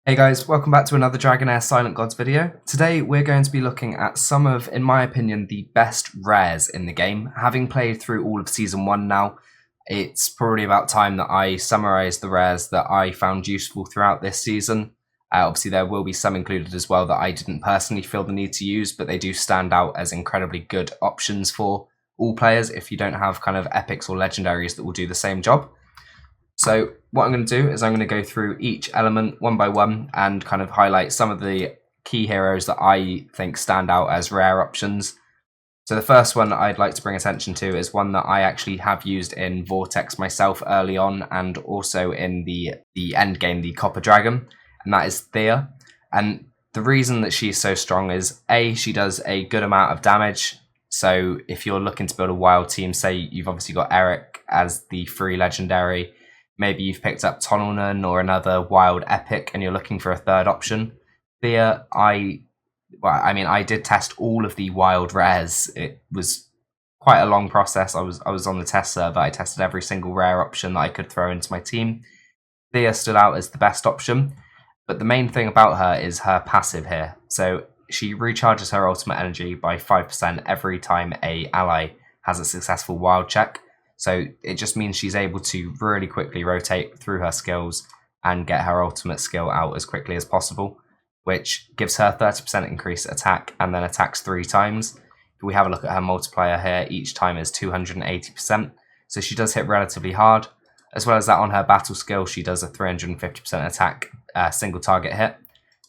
Hey guys, welcome back to another Dragonheir Silent Gods video. Today we're going to be looking at some of, in my opinion, the best rares in the game. Having played through all of Season 1 now, it's probably about time that I summarise the rares that I found useful throughout this season. Obviously there will be some included as well that I didn't personally feel the need to use, but they do stand out as incredibly good options for all players if you don't have kind of epics or legendaries that will do the same job. So what I'm going to do is I'm going to go through each element one by one and kind of highlight some of the key heroes that I think stand out as rare options. So the first one I'd like to bring attention to is one that I actually have used in Vortex myself early on and also in the end game, the Copper Dragon, and that is Thea. And the reason that she's so strong is A, she does a good amount of damage. So if you're looking to build a wild team, say you've obviously got Eric as the free legendary, maybe you've picked up Tonalnan or another wild epic and you're looking for a third option. Thea, I did test all of the wild rares. It was quite a long process. I was on the test server. I tested every single rare option that I could throw into my team. Thea stood out as the best option, but the main thing about her is her passive here. So she recharges her ultimate energy by 5% every time a ally has a successful wild check. So it just means she's able to really quickly rotate through her skills and get her ultimate skill out as quickly as possible, which gives her 30% increased attack and then attacks 3 times. If we have a look at her multiplier here, each time is 280%. So she does hit relatively hard. As well as that, on her battle skill, she does a 350% attack single target hit.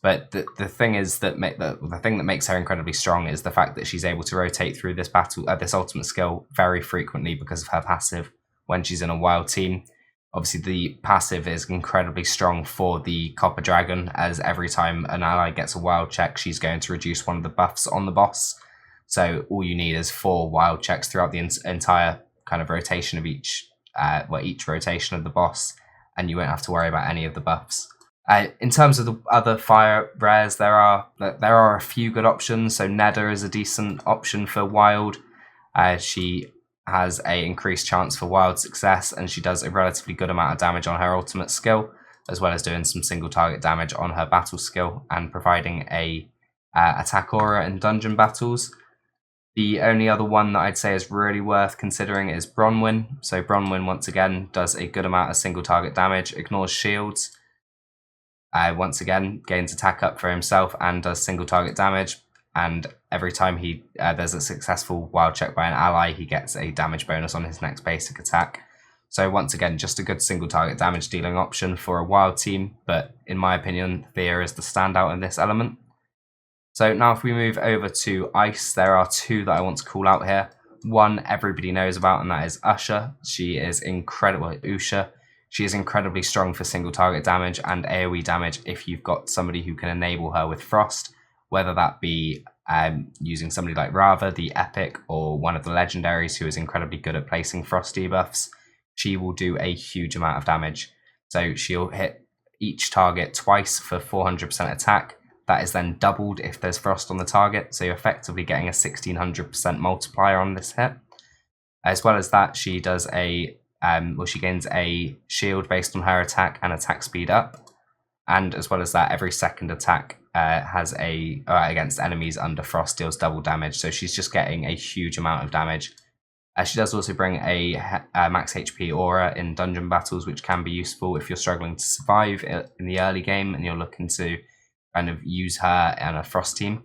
But the thing is that the thing that makes her incredibly strong is the fact that she's able to rotate through this this ultimate skill very frequently because of her passive when she's in a wild team. Obviously, the passive is incredibly strong for the Copper Dragon, as every time an ally gets a wild check, she's going to reduce one of the buffs on the boss. So all you need is 4 wild checks throughout the entire kind of rotation of each rotation of the boss, and you won't have to worry about any of the buffs. In terms of the other fire rares, there are a few good options. So Neda is a decent option for wild. She has an increased chance for wild success, and she does a relatively good amount of damage on her ultimate skill, as well as doing some single target damage on her battle skill and providing a attack aura in dungeon battles. The only other one that I'd say is really worth considering is Bronwyn. So Bronwyn, once again, does a good amount of single target damage, ignores shields. Once again, gains attack up for himself and does single target damage. And every time there's a successful wild check by an ally, he gets a damage bonus on his next basic attack. So once again, just a good single target damage dealing option for a wild team. But in my opinion, Thea is the standout in this element. So now if we move over to Ice, there are 2 that I want to call out here. One everybody knows about, and that is Usher. She is incredible. Usha. She is incredibly strong for single target damage and AoE damage if you've got somebody who can enable her with Frost, whether that be using somebody like Rava, the Epic, or one of the legendaries who is incredibly good at placing Frost debuffs. She will do a huge amount of damage. So she'll hit each target twice for 400% attack. That is then doubled if there's Frost on the target, so you're effectively getting a 1600% multiplier on this hit. As well as that, she does she gains a shield based on her attack and attack speed up. And as well as that, every second attack has against enemies under Frost deals double damage. So she's just getting a huge amount of damage. She does also bring a max HP aura in dungeon battles, which can be useful if you're struggling to survive in the early game and you're looking to kind of use her and a Frost team.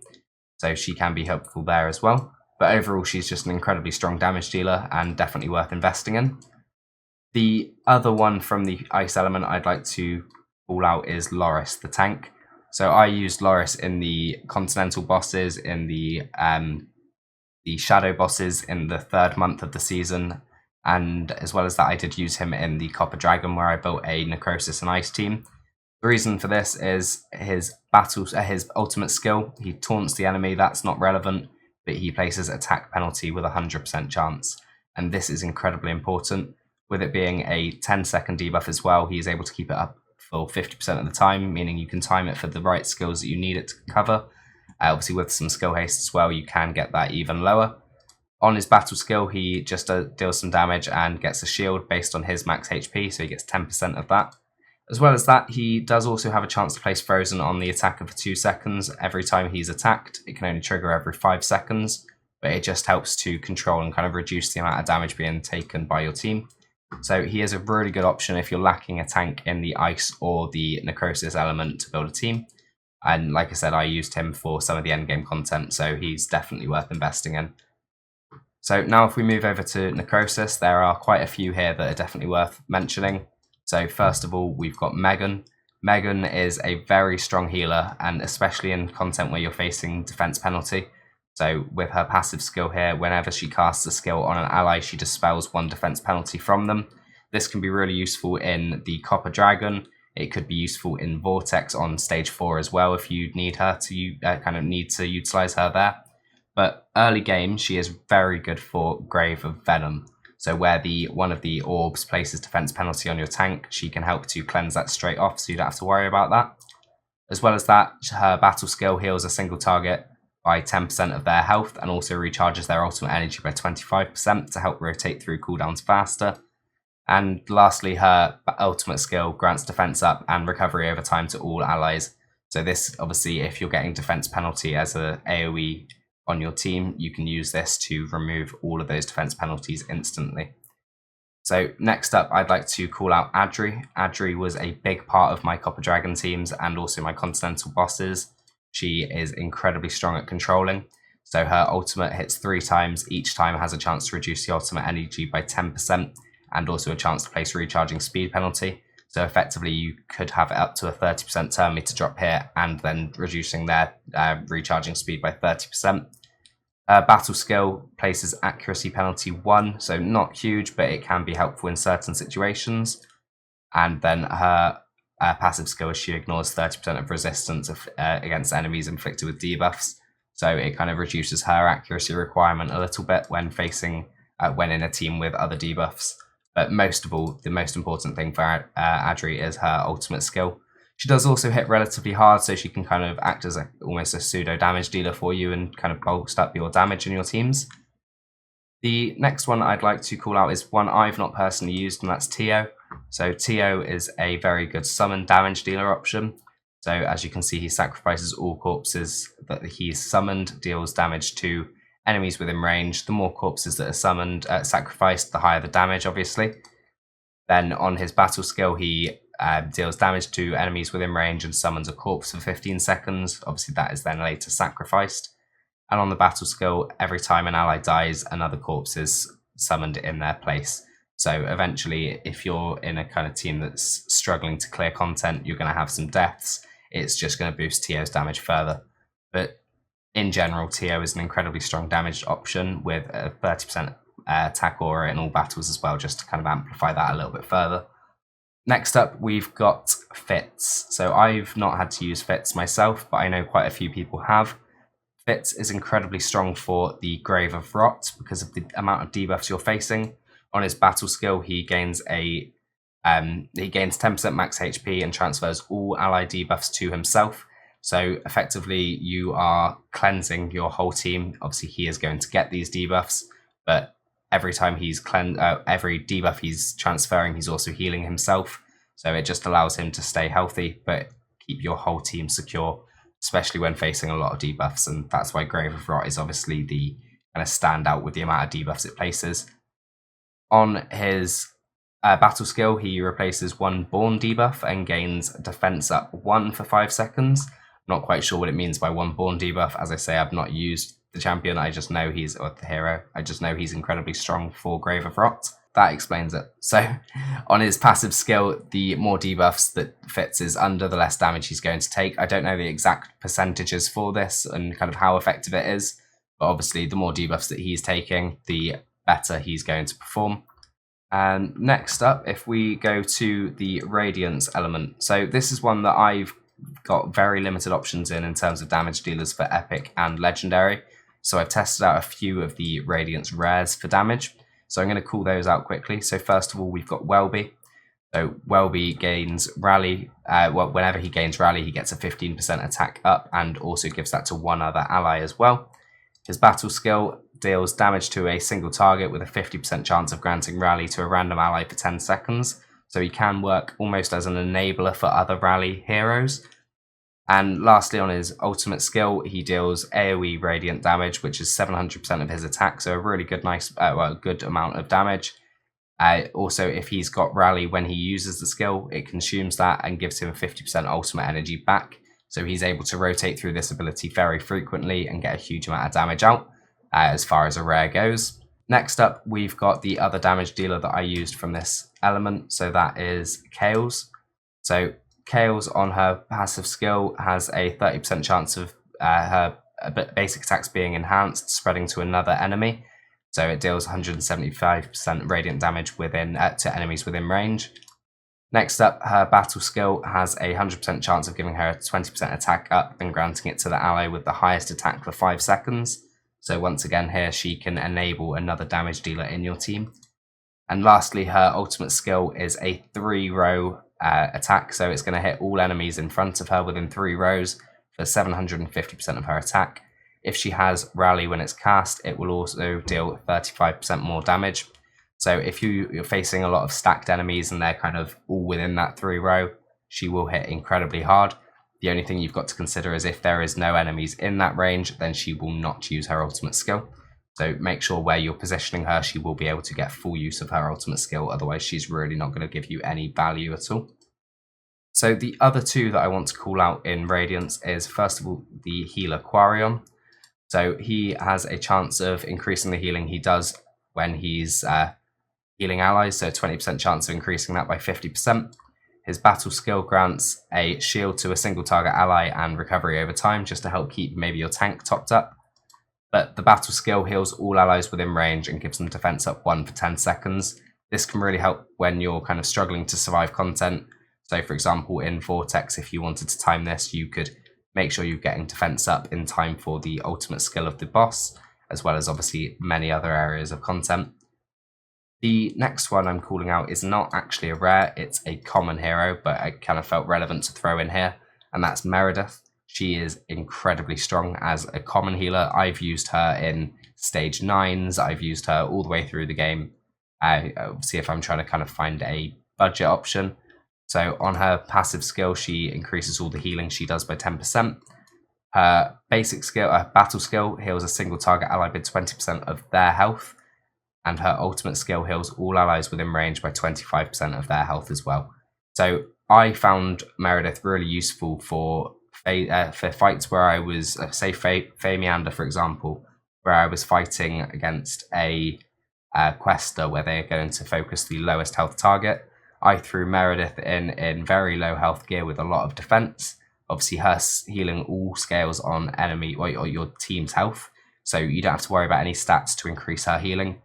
So she can be helpful there as well. But overall, she's just an incredibly strong damage dealer and definitely worth investing in. The other one from the Ice element I'd like to call out is Loris, the tank. So I used Loris in the Continental bosses, in the Shadow bosses in the 3rd month of the season, and as well as that I did use him in the Copper Dragon where I built a Necrosis and Ice team. The reason for this is his ultimate skill. He taunts the enemy, that's not relevant, but he places attack penalty with a 100% chance, and this is incredibly important. With it being a 10-second debuff as well, he is able to keep it up for 50% of the time, meaning you can time it for the right skills that you need it to cover. Obviously, with some skill haste as well, you can get that even lower. On his battle skill, he just deals some damage and gets a shield based on his max HP, so he gets 10% of that. As well as that, he does also have a chance to place Frozen on the attacker for 2 seconds every time he's attacked. It can only trigger every 5 seconds, but it just helps to control and kind of reduce the amount of damage being taken by your team. So he is a really good option if you're lacking a tank in the ice or the necrosis element to build a team. And like I said, I used him for some of the endgame content, so he's definitely worth investing in. So now if we move over to necrosis, there are quite a few here that are definitely worth mentioning. So first of all, we've got Megan. Megan is a very strong healer, and especially in content where you're facing defense penalty. So with her passive skill here, whenever she casts a skill on an ally, she dispels 1 defense penalty from them. This can be really useful in the Copper Dragon. It could be useful in Vortex on stage 4 as well if you need her to utilize her there. But early game, she is very good for Grave of Venom. So where one of the orbs places defense penalty on your tank, she can help to cleanse that straight off, so you don't have to worry about that. As well as that, her battle skill heals a single target by 10% of their health and also recharges their ultimate energy by 25% to help rotate through cooldowns faster. And lastly, her ultimate skill grants defense up and recovery over time to all allies. So this, obviously, if you're getting defense penalty as a AoE on your team, you can use this to remove all of those defense penalties instantly. So next up, I'd like to call out Adri. Adri was a big part of my Copper Dragon teams and also my Continental bosses. She is incredibly strong at controlling. So her ultimate hits 3 times. Each time has a chance to reduce the ultimate energy by 10% and also a chance to place recharging speed penalty. So effectively, you could have it up to a 30% turn meter drop here and then reducing their recharging speed by 30%. Battle skill places accuracy penalty 1, so not huge, but it can be helpful in certain situations. And then her passive skill is she ignores 30% of resistance against enemies inflicted with debuffs. So it kind of reduces her accuracy requirement a little bit when when in a team with other debuffs. But most of all, the most important thing for Adri is her ultimate skill. She does also hit relatively hard, so she can kind of act as almost a pseudo damage dealer for you and kind of bolster up your damage in your teams. The next one I'd like to call out is one I've not personally used, and that's Tio. So Tio is a very good summon damage dealer option. So as you can see, he sacrifices all corpses that he's summoned, deals damage to enemies within range. The more corpses that are summoned, sacrificed, the higher the damage, obviously. Then on his battle skill, he deals damage to enemies within range and summons a corpse for 15 seconds. Obviously, that is then later sacrificed. And on the battle skill, every time an ally dies, another corpse is summoned in their place. So eventually, if you're in a kind of team that's struggling to clear content, you're going to have some deaths. It's just going to boost Tio's damage further. But in general, Tio is an incredibly strong damage option with a 30% attack aura in all battles as well, just to kind of amplify that a little bit further. Next up, we've got Fitz. So I've not had to use Fitz myself, but I know quite a few people have. Fitz is incredibly strong for the Grave of Rot because of the amount of debuffs you're facing. On his battle skill, he gains 10% max HP and transfers all ally debuffs to himself. So effectively, you are cleansing your whole team. Obviously, he is going to get these debuffs, but every time every debuff he's transferring, he's also healing himself. So it just allows him to stay healthy, but keep your whole team secure, especially when facing a lot of debuffs. And that's why Grave of Rot is obviously the kind of standout with the amount of debuffs it places. On his battle skill, he replaces 1 Born debuff and gains defense up 1 for 5 seconds. Not quite sure what it means by 1 Born debuff. As I say, I've not used the champion. I just know or the hero. I just know he's incredibly strong for Grave of Rot. That explains it. So on his passive skill, the more debuffs that Fitz is under, the less damage he's going to take. I don't know the exact percentages for this and kind of how effective it is, but obviously the more debuffs that he's taking, the better he's going to perform. And next up, if we go to the Radiance element. So this is one that I've got very limited options in terms of damage dealers for Epic and Legendary. So I've tested out a few of the Radiance rares for damage. So I'm going to call those out quickly. So first of all, we've got Welby. So Welby gains Rally. Whenever he gains Rally, he gets a 15% attack up and also gives that to one other ally as well. His battle skill deals damage to a single target with a 50% chance of granting Rally to a random ally for 10 seconds. so he can work almost as an enabler for other rally heroes. And lastly, on his ultimate skill, he deals AoE radiant damage, which is 700% of his attack, so a really good, good amount of damage. Also, if he's got rally when he uses the skill, it consumes that and gives him 50% ultimate energy back. So he's able to rotate through this ability very frequently and get a huge amount of damage out as far as a rare goes. Next up, we've got the other damage dealer that I used from this element, so that is Kales. So Kales on her passive skill has a 30% chance of her basic attacks being enhanced, spreading to another enemy. So it deals 175% radiant damage to enemies within range. Next up, her battle skill has a 100% chance of giving her a 20% attack up and granting it to the ally with the highest attack for 5 seconds. So once again here, she can enable another damage dealer in your team. And lastly, her ultimate skill is a 3-row attack, so it's going to hit all enemies in front of her within 3 rows for 750% of her attack. If she has rally when it's cast, it will also deal 35% more damage. So if you're facing a lot of stacked enemies and they're kind of all within that 3-row, she will hit incredibly hard. The only thing you've got to consider is if there is no enemies in that range, then she will not use her ultimate skill. So make sure where you're positioning her, she will be able to get full use of her ultimate skill. Otherwise, she's really not going to give you any value at all. So the other two that I want to call out in Radiance is, first of all, the healer Quarion. So he has a chance of increasing the healing he does when he's healing allies, so 20% chance of increasing that by 50%. His battle skill grants a shield to a single target ally and recovery over time, just to help keep maybe your tank topped up. But the battle skill heals all allies within range and gives them defense up 1 for 10 seconds. This can really help when you're kind of struggling to survive content. So for example, in Vortex, if you wanted to time this, you could make sure you're getting defense up in time for the ultimate skill of the boss, as well as obviously many other areas of content. The next one I'm calling out is not actually a rare, it's a common hero, but I kind of felt relevant to throw in here, and that's Meredith. She is incredibly strong as a common healer. I've used her in stage 9s, I've used her all the way through the game. See if I'm trying to kind of find a budget option. So on her passive skill, she increases all the healing she does by 10%. Her basic skill, battle skill, heals a single target ally by 20% of their health. And her ultimate skill heals all allies within range by 25% of their health as well. So I found Meredith really useful for fights where I was, say, Fae Meander, for example, where I was fighting against a quester where they're going to focus the lowest health target. I threw Meredith in very low health gear with a lot of defense. Obviously, her healing all scales on enemy or your team's health, so you don't have to worry about any stats to increase her healing.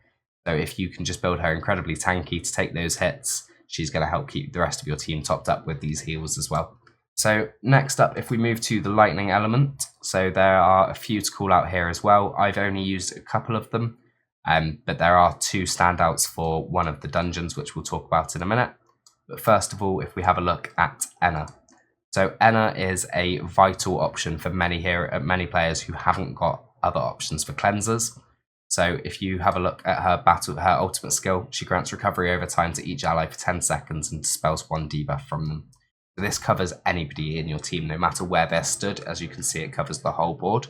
So if you can just build her incredibly tanky to take those hits, she's going to help keep the rest of your team topped up with these heals as well. So next up, if we move to the lightning element, so there are a few to call out here as well. I've only used a couple of them, but there are 2 standouts for one of the dungeons, which we'll talk about in a minute. But first of all, if we have a look at Enna. So Enna is a vital option for many players who haven't got other options for cleansers. So if you have a look at her ultimate skill, she grants recovery over time to each ally for 10 seconds and dispels 1 debuff from them. So this covers anybody in your team, no matter where they're stood. As you can see, it covers the whole board.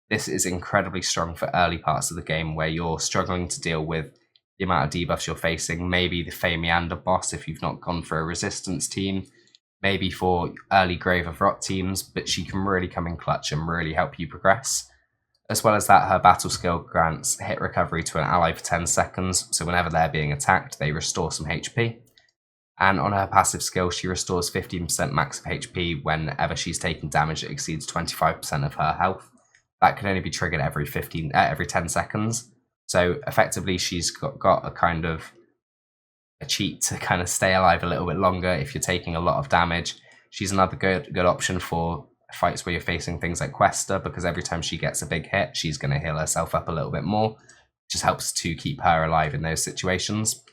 This is incredibly strong for early parts of the game where you're struggling to deal with the amount of debuffs you're facing, maybe the Fae Meander boss if you've not gone for a resistance team, maybe for early Grave of Rot teams, but she can really come in clutch and really help you progress. As well as that, her battle skill grants hit recovery to an ally for 10 seconds, so whenever they're being attacked, they restore some HP. And on her passive skill, she restores 15% max of HP whenever she's taking damage that exceeds 25% of her health. That can only be triggered every 10 seconds. So effectively, she's got a kind of a cheat to kind of stay alive a little bit longer if you're taking a lot of damage. She's another good option for fights where you're facing things like Quester, because every time she gets a big hit, she's going to heal herself up a little bit more. Just helps to keep her alive in those situations.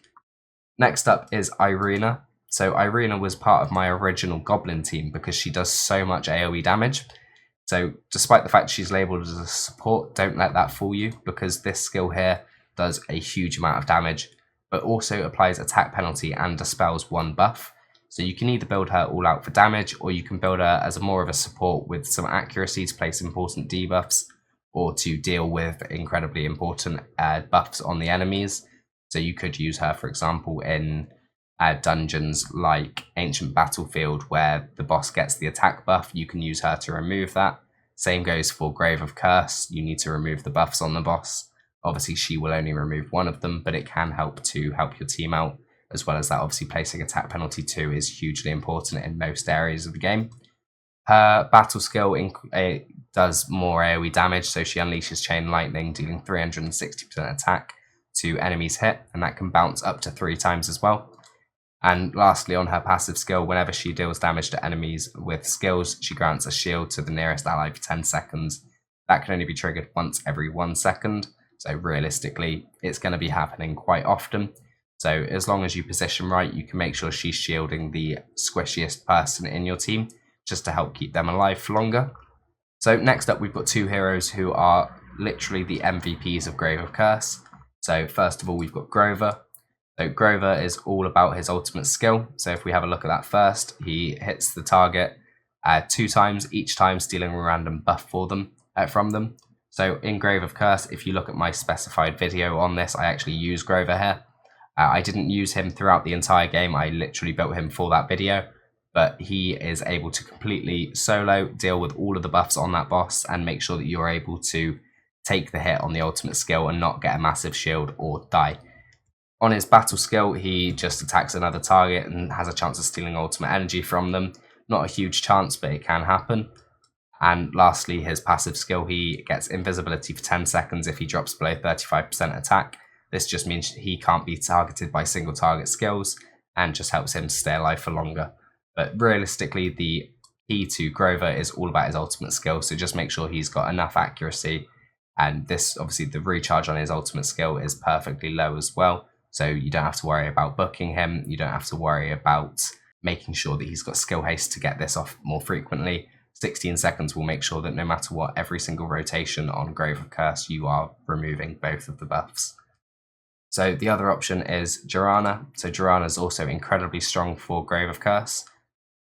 Next up is Irina. So Irina was part of my original Goblin team because she does so much AoE damage. So despite the fact she's labelled as a support, don't let that fool you, because this skill here does a huge amount of damage. but also applies attack penalty and dispels one buff. So you can either build her all out for damage, or you can build her as more of a support with some accuracy to place important debuffs, or to deal with incredibly important buffs on the enemies. So you could use her, for example, in dungeons like Ancient Battlefield, where the boss gets the attack buff. You can use her to remove that. Same goes for Grave of Curse. You need to remove the buffs on the boss. Obviously, she will only remove one of them, but it can help to help your team out, as well as that. Obviously, placing attack penalty 2 is hugely important in most areas of the game. Her battle skill does more AoE damage, so she unleashes Chain Lightning, dealing 360% attack to enemies hit, and that can bounce up to 3 times as well. And lastly, on her passive skill, whenever she deals damage to enemies with skills, she grants a shield to the nearest ally for 10 seconds. That can only be triggered once every 1 second, so realistically, it's going to be happening quite often. So as long as you position right, you can make sure she's shielding the squishiest person in your team, just to help keep them alive for longer. So next up, we've got 2 heroes who are literally the MVPs of Grave of Curse. So first of all, we've got Grover. So Grover is all about his ultimate skill. So if we have a look at that first, he hits the target 2 times, each time stealing a random buff from them. So in Grave of Curse, if you look at my specified video on this, I actually use Grover here. I didn't use him throughout the entire game. I literally built him for that video, but he is able to completely solo deal with all of the buffs on that boss and make sure that you're able to take the hit on the ultimate skill and not get a massive shield or die. On his battle skill, he just attacks another target and has a chance of stealing ultimate energy from them. Not a huge chance, but it can happen. And lastly, his passive skill, he gets invisibility for 10 seconds if he drops below 35% attack. This just means he can't be targeted by single target skills and just helps him stay alive for longer. But realistically, the key to Grover is all about his ultimate skill, so just make sure he's got enough accuracy. And this, obviously, the recharge on his ultimate skill is perfectly low as well. So you don't have to worry about booking him. You don't have to worry about making sure that he's got skill haste to get this off more frequently. 16 seconds will make sure that no matter what, every single rotation on Grave of Curse, you are removing both of the buffs. So the other option is Jorana. So Jorana is also incredibly strong for Grave of Curse.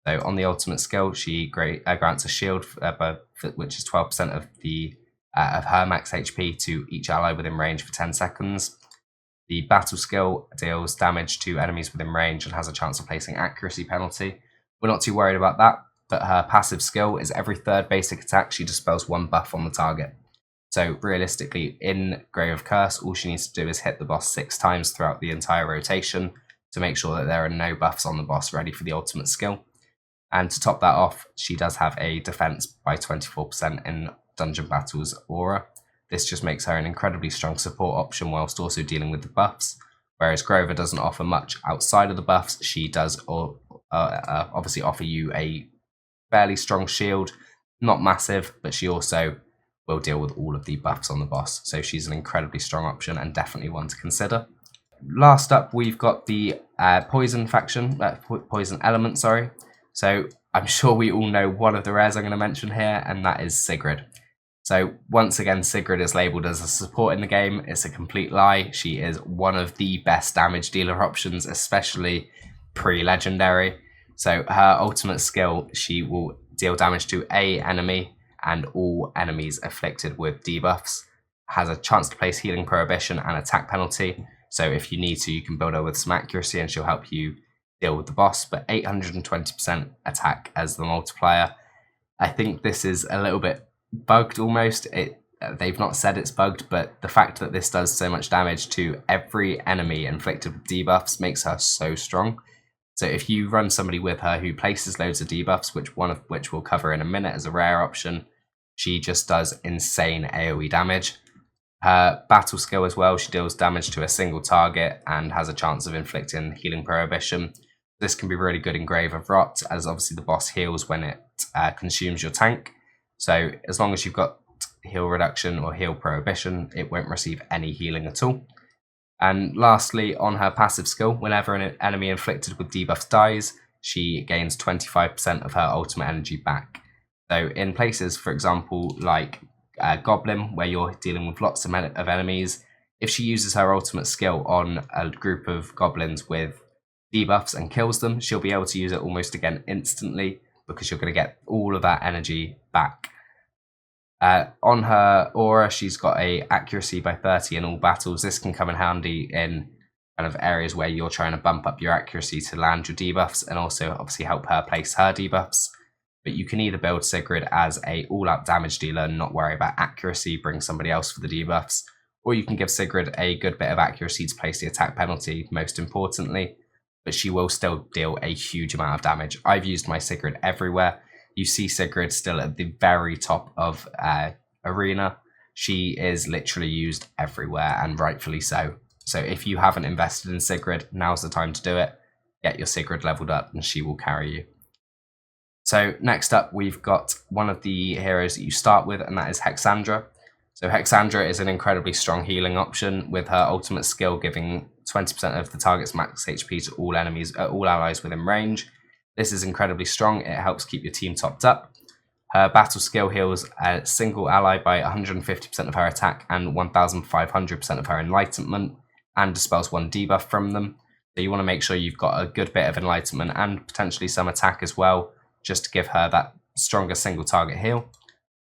So on the ultimate skill, she grants a shield, which is 12% of her max HP to each ally within range for 10 seconds. The battle skill deals damage to enemies within range and has a chance of placing accuracy penalty. We're not too worried about that, but her passive skill is every 3rd basic attack she dispels 1 buff on the target. So realistically, in Grave of Curse, all she needs to do is hit the boss 6 times throughout the entire rotation to make sure that there are no buffs on the boss ready for the ultimate skill. And to top that off, she does have a defense by 24% in Dungeon Battles aura. This just makes her an incredibly strong support option whilst also dealing with the buffs. Whereas Grover doesn't offer much outside of the buffs, she does obviously offer you a fairly strong shield. Not massive, but she also will deal with all of the buffs on the boss. So she's an incredibly strong option and definitely one to consider. Last up, we've got the Poison faction, Poison element, sorry. So I'm sure we all know one of the rares I'm going to mention here, and that is Sigrid. So once again, Sigrid is labelled as a support in the game. It's a complete lie. She is one of the best damage dealer options, especially pre-legendary. So her ultimate skill, she will deal damage to a enemy and all enemies afflicted with debuffs. Has a chance to place healing prohibition and attack penalty. So if you need to, you can build her with some accuracy and she'll help you deal with the boss. But 820% attack as the multiplier. I think this is a little bit bugged almost. They've not said it's bugged, but the fact that this does so much damage to every enemy inflicted with debuffs makes her so strong. So if you run somebody with her who places loads of debuffs, one of which we'll cover in a minute as a rare option, she just does insane AoE damage. Her battle skill as well, she deals damage to a single target and has a chance of inflicting healing prohibition. This can be really good in Grave of Rot, as obviously the boss heals when it consumes your tank. So as long as you've got heal reduction or heal prohibition, it won't receive any healing at all. And lastly, on her passive skill, whenever an enemy inflicted with debuffs dies, she gains 25% of her ultimate energy back. So in places, for example, like Goblin, where you're dealing with lots of enemies, If she uses her ultimate skill on a group of goblins with debuffs and kills them, she'll be able to use it almost again instantly, because you're going to get all of that energy back. On her aura, she's got a accuracy by 30 in all battles. This can come in handy in kind of areas where you're trying to bump up your accuracy to land your debuffs, and also obviously help her place her debuffs. But you can either build Sigrid as a all-out damage dealer and not worry about accuracy, bring somebody else for the debuffs, or you can give Sigrid a good bit of accuracy to place the attack penalty, most importantly, but she will still deal a huge amount of damage. I've used my Sigrid everywhere. You see Sigrid still at the very top of Arena. She is literally used everywhere, and rightfully so. So if you haven't invested in Sigrid, now's the time to do it. Get your Sigrid leveled up and she will carry you. So next up, we've got one of the heroes that you start with, and that is Hexandra. So Hexandra is an incredibly strong healing option, with her ultimate skill giving 20% of the target's max HP to all allies within range. This is incredibly strong. It helps keep your team topped up. Her battle skill heals a single ally by 150% of her attack and 1500% of her enlightenment, and dispels one debuff from them. So you want to make sure you've got a good bit of enlightenment and potentially some attack as well, just to give her that stronger single target heal.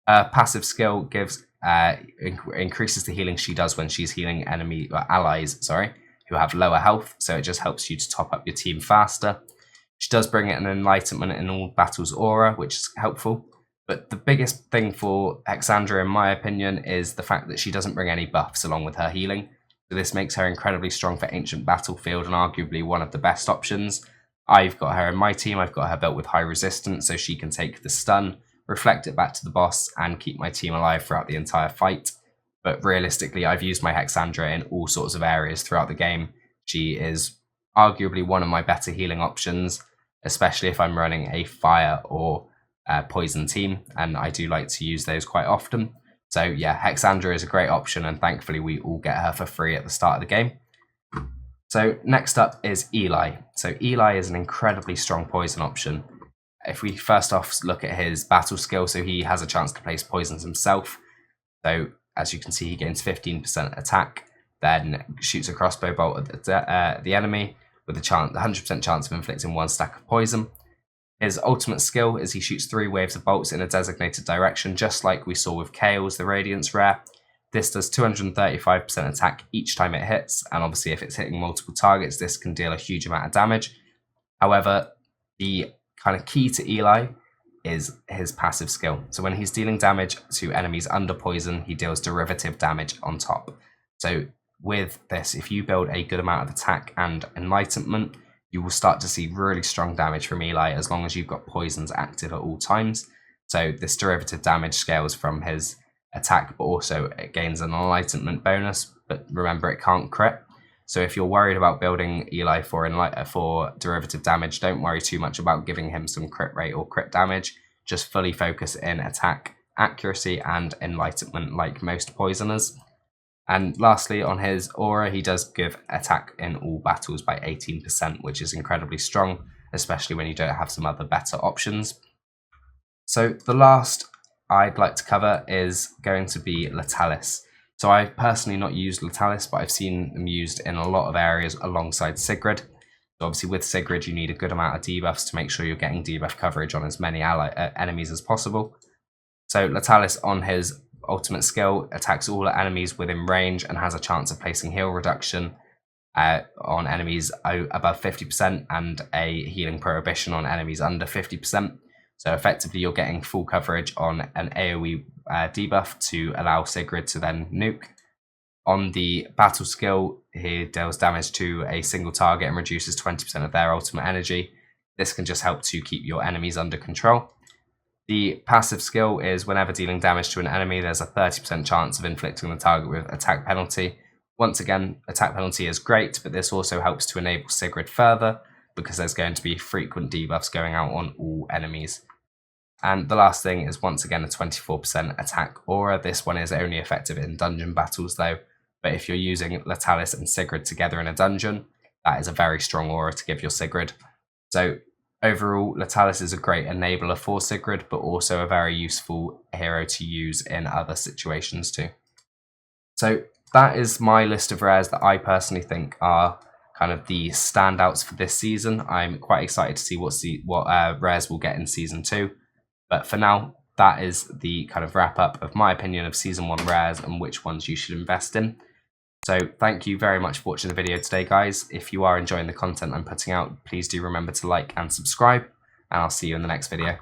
Passive skill gives increases the healing she does when she's healing allies who have lower health, so it just helps you to top up your team faster. She does bring an enlightenment in all battles aura, which is helpful. But the biggest thing for Hexandra, in my opinion, is the fact that she doesn't bring any buffs along with her healing. So this makes her incredibly strong for Ancient Battlefield and arguably one of the best options. I've got her in my team. I've got her built with high resistance, so she can take the stun, reflect it back to the boss, and keep my team alive throughout the entire fight. But realistically, I've used my Hexandra in all sorts of areas throughout the game. She is arguably one of my better healing options, especially if I'm running a fire or poison team, and I do like to use those quite often. So yeah, Hexandra is a great option, and thankfully we all get her for free at the start of the game. So next up is Eli. So Eli is an incredibly strong poison option. If we first off look at his battle skill, so he has a chance to place poisons himself. So as you can see, he gains 15% attack, then shoots a crossbow bolt at the enemy with a 100% chance of inflicting one stack of poison. His ultimate skill is he shoots 3 waves of bolts in a designated direction, just like we saw with Chaos, the Radiance rare. This does 235% attack each time it hits, and obviously if it's hitting multiple targets, this can deal a huge amount of damage. However, the kind of key to Eli is his passive skill. So when he's dealing damage to enemies under poison, he deals derivative damage on top. So with this, if you build a good amount of attack and enlightenment, you will start to see really strong damage from Eli as long as you've got poisons active at all times. So this derivative damage scales from his attack, but also it gains an enlightenment bonus, but remember it can't crit. So if you're worried about building Eli for derivative damage, don't worry too much about giving him some crit rate or crit damage. Just fully focus in attack, accuracy, and enlightenment like most poisoners. And lastly, on his aura, he does give attack in all battles by 18%, which is incredibly strong, especially when you don't have some other better options. So the last I'd like to cover is going to be Latalis. So I've personally not used Latalis, but I've seen them used in a lot of areas alongside Sigrid. So obviously with Sigrid, you need a good amount of debuffs to make sure you're getting debuff coverage on as many enemies as possible. So Latalis, on his ultimate skill, attacks all enemies within range and has a chance of placing heal reduction on enemies above 50% and a healing prohibition on enemies under 50%. So effectively you're getting full coverage on an AoE debuff to allow Sigrid to then nuke. On the battle skill, he deals damage to a single target and reduces 20% of their ultimate energy. This can just help to keep your enemies under control. The passive skill is whenever dealing damage to an enemy, there's a 30% chance of inflicting the target with attack penalty. Once again, attack penalty is great, but this also helps to enable Sigrid further because there's going to be frequent debuffs going out on all enemies. And the last thing is once again a 24% attack aura. This one is only effective in dungeon battles though, but if you're using Latalis and Sigrid together in a dungeon, that is a very strong aura to give your Sigrid. So overall, Latalis is a great enabler for Sigrid, but also a very useful hero to use in other situations too. So that is my list of rares that I personally think are kind of the standouts for this season. I'm quite excited to see what rares we'll get in season 2. But for now, that is the kind of wrap up of my opinion of season 1 rares and which ones you should invest in. So thank you very much for watching the video today, guys. If you are enjoying the content I'm putting out, please do remember to like and subscribe, and I'll see you in the next video.